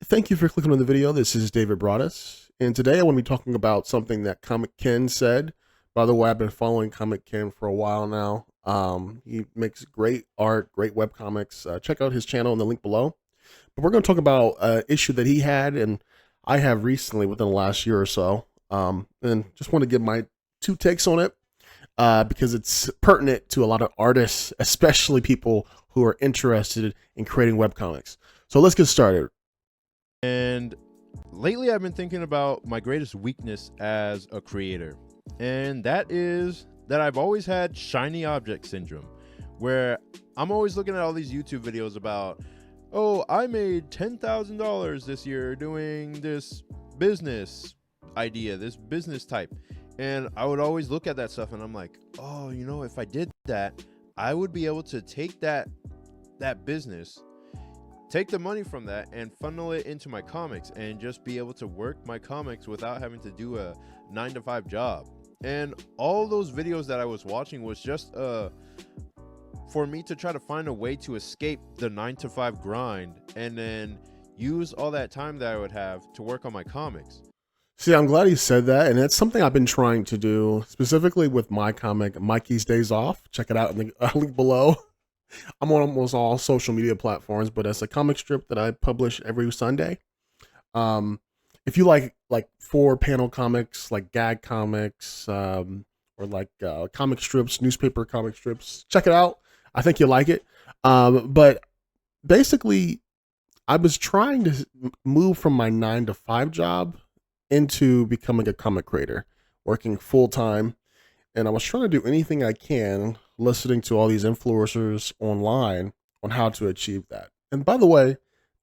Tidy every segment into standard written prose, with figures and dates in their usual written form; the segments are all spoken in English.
Thank you for clicking on the video. This is David Broadus, and today I want to be talking about something that Comic Ken said. By the way, I've been following Comic Ken for a while now. He makes great art, great webcomics. Check out his channel in the link below. But we're going to talk about an issue that he had and I have recently within the last year or so. And just want to give my two takes on it because it's pertinent to a lot of artists, especially people who are interested in creating webcomics. So let's get started. And lately I've been thinking about my greatest weakness as a creator. And that is that I've always had shiny object syndrome, where I'm always looking at all these YouTube videos about, oh, I made $10,000 this year doing this business idea, this business type. And I would always look at that stuff and I'm like, oh, you know, if I did that, I would be able to take that business, take the money from that and funnel it into my comics and just be able to work my comics without having to do a 9-to-5 job. And all those videos that I was watching was just for me to try to find a way to escape the 9-to-5 grind and then use all that time that I would have to work on my comics. See, I'm glad he said that, and that's something I've been trying to do, specifically with my comic, Mikey's Days Off. Check it out in the link below. I'm on almost all social media platforms, but it's a comic strip that I publish every Sunday. If you like 4-panel comics, like gag comics, or like comic strips, newspaper comic strips, check it out. I think you'll like it. But basically, I was trying to move from my 9-to-5 job into becoming a comic creator, working full time. And I was trying to do anything I can, listening to all these influencers online on how to achieve that. And by the way,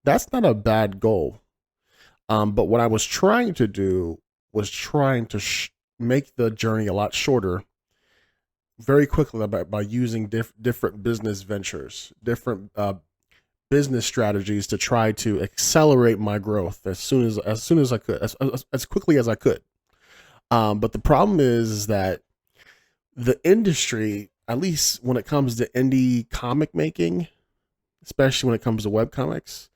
that's not a bad goal. But what I was trying to do was trying to make the journey a lot shorter very quickly by using different business ventures, different business strategies to try to accelerate my growth as soon as I could, as quickly as I could. But the problem is that the industry, at least when it comes to indie comic making, especially when it comes to webcomics,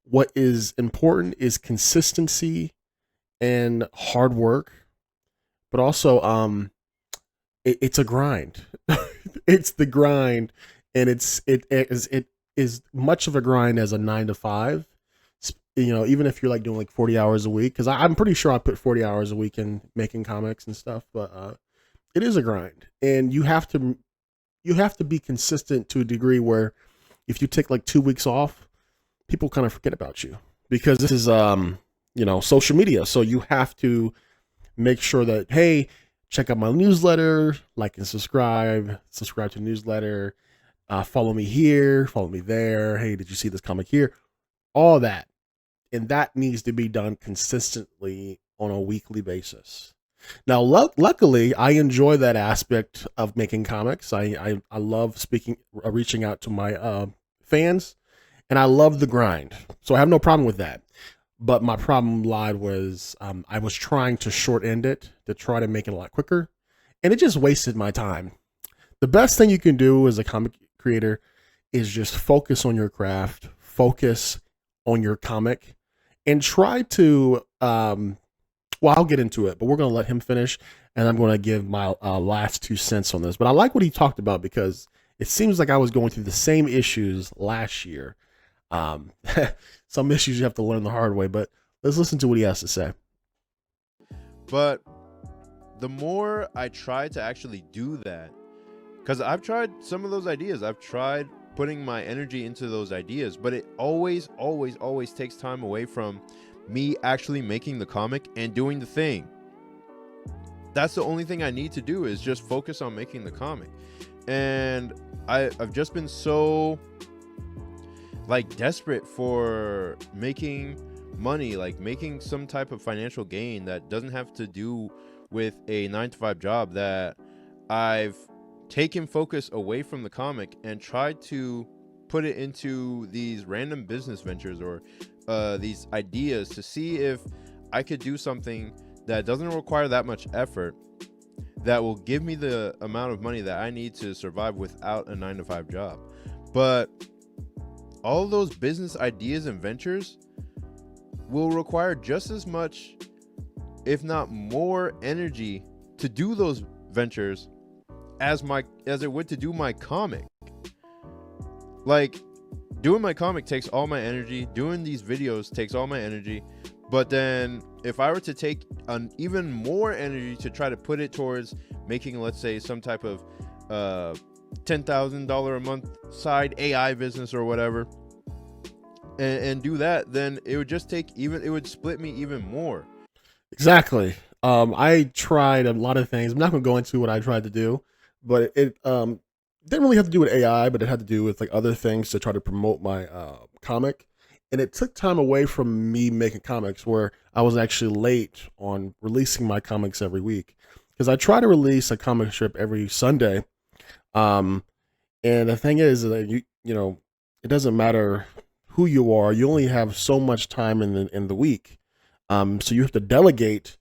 what is important is consistency and hard work, but also it's a grind. It's the grind, and it is much of a grind as a 9-to-5. You know, even if you're like doing like 40 hours a week, because I'm pretty sure I put 40 hours a week in making comics and stuff, but it is a grind, and you have to be consistent to a degree where if you take like 2 weeks off, people kind of forget about you, because this is social media. So you have to make sure that, hey, check out my newsletter, like and subscribe to newsletter, follow me here, follow me there. Hey, did you see this comic here? All that. And that needs to be done consistently on a weekly basis. Now, luckily, I enjoy that aspect of making comics. I love reaching out to my fans, and I love the grind. So I have no problem with that. But my problem lied was I was trying to short end it to try to make it a lot quicker, and it just wasted my time. The best thing you can do as a comic creator is just focus on your craft, focus on your comic, and try to I'll get into it, but we're going to let him finish, and I'm going to give my last 2 cents on this. But I like what he talked about, because it seems like I was going through the same issues last year. Some issues you have to learn the hard way, but let's listen to what he has to say. But the more I try to actually do that, because I've tried some of those ideas, I've tried putting my energy into those ideas, but it always takes time away from me actually making the comic and doing the thing. That's the only thing I need to do, is just focus on making the comic. And I've just been so desperate for making money, like making some type of financial gain that doesn't have to do with a 9-to-5 job, that I've taken focus away from the comic and tried to put it into these random business ventures or these ideas to see if I could do something that doesn't require that much effort, that will give me the amount of money that I need to survive without a 9-to-5 job. But all those business ideas and ventures, will require just as much, if not more, energy to do those ventures as it would to do my comic. Like, doing my comic takes all my energy, doing these videos takes all my energy, but then if I were to take an even more energy to try to put it towards making, let's say, some type of $10,000 a month side AI business or whatever, and do that, then it would just take it would split me even more. Exactly. I tried a lot of things. I'm not going to go into what I tried to do, but it didn't really have to do with AI, but it had to do with like other things to try to promote my comic. And it took time away from me making comics, where I was actually late on releasing my comics every week, because I try to release a comic strip every Sunday. And the thing is that you know, it doesn't matter who you are. You only have so much time in the week. So you have to delegate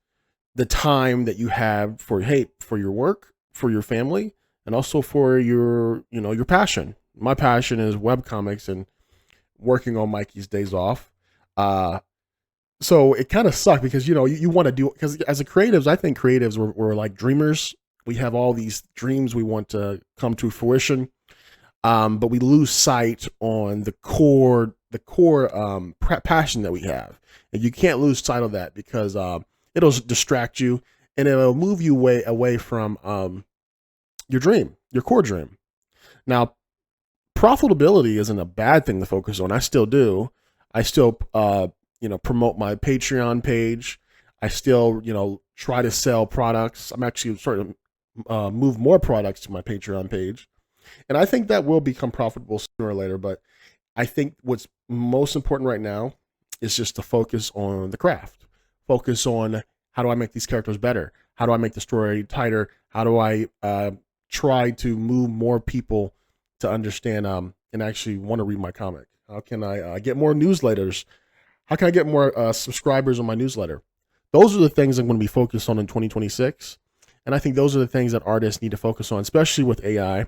the time that you have for your work, for your family, and also for your your passion. My passion is webcomics and working on Mikey's days off. So it kind of sucked, because you want to do, because as a creatives, I think creatives we're like dreamers. We have all these dreams we want to come to fruition, but we lose sight on the core passion that we have, and you can't lose sight of that, because it'll distract you and it'll move you away from your dream, your core dream. Now, profitability isn't a bad thing to focus on. I still do. I still promote my Patreon page. I still try to sell products. I'm actually starting to move more products to my Patreon page, and I think that will become profitable sooner or later. But I think what's most important right now is just to focus on the craft. Focus on, how do I make these characters better? How do I make the story tighter? How do I try to move more people to understand and actually want to read my comic? How can I get more newsletters? How can I get more subscribers on my newsletter? Those are the things I'm going to be focused on in 2026. And I think those are the things that artists need to focus on, especially with AI.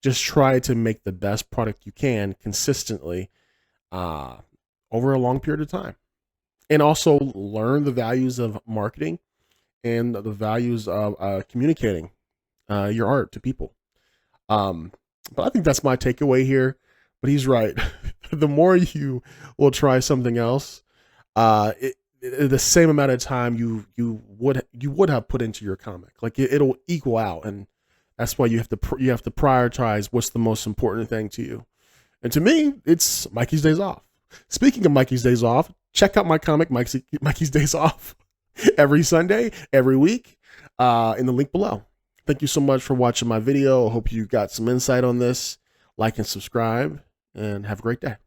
Just try to make the best product you can consistently over a long period of time. And also learn the values of marketing and the values of communicating your art to people. But I think that's my takeaway here. But he's right. The more you will try something else, the same amount of time you would have put into your comic, like it'll equal out, and that's why you have to prioritize what's the most important thing to you. And to me, it's Mikey's Days Off. Speaking of Mikey's Days Off, check out my comic, Mikey's Days Off, every Sunday, every week, in the link below. Thank you so much for watching my video. I hope you got some insight on this. Like and subscribe, and have a great day.